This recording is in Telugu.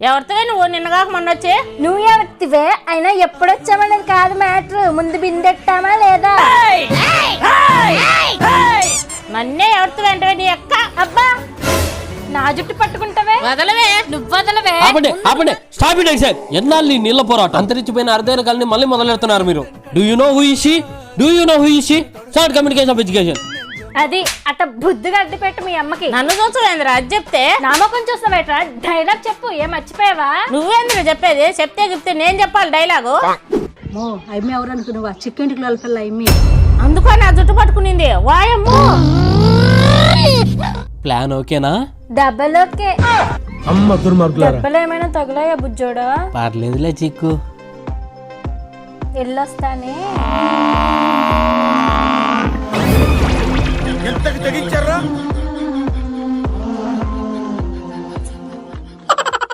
ఎవరితో నువ్వు నిన్నగాక మొన్న వచ్చి నువ్వు ఎవరివే అయినా ఎప్పుడొచ్చామనేది కాదు మ్యాటర్, ముందు బిందెట్టామా లేదా? నన్నే ఎవరితో వెంటనే నీ అక్క. అబ్బా నా జుట్టు పట్టుకుంటావే, వదలవే, నువ్వు వదలవే. ఆపండి స్టాప్ ఇట్ ఎగ్జాక్ట్. ఎన్నాళ్ళు ఈ నీళ్ళ పోరాటం? అంతరించిపోయిన అర్ధైన కలిని మళ్ళీ మొదలెడుతున్నారు మీరు. Do you know who is she? Start communication of education. అది అట్ట బుద్ధిగా అడ్డు పెట్టు మీ అమ్మకి. నన్ను చూసులేంద్ర అది చెప్తే నామకం చూస్తావేట్రా? డైలాగ్ చెప్పు, ఏం మర్చిపోయావా? నువ్వేంద్ర చెప్పేది? చెప్తే నేను చెప్పాలి డైలాగు. అమ్మి ఎవరు అనుకున్నావా? చికెన్ కిలోల పిల్ల అమ్మి. అందుకో నా జుట్టు పట్టుకునింది. వాయమ్మో ప్లాన్ ఓకేనా? డబ్బలు ఓకే. అమ్మ దుర్మార్గులారా, డబ్బలు ఏమైనా తగులాయా బుజ్జోడా? పర్లేదులే చిక్కు. వెళ్ళొస్తానే. ఎంతకి తెగించారా?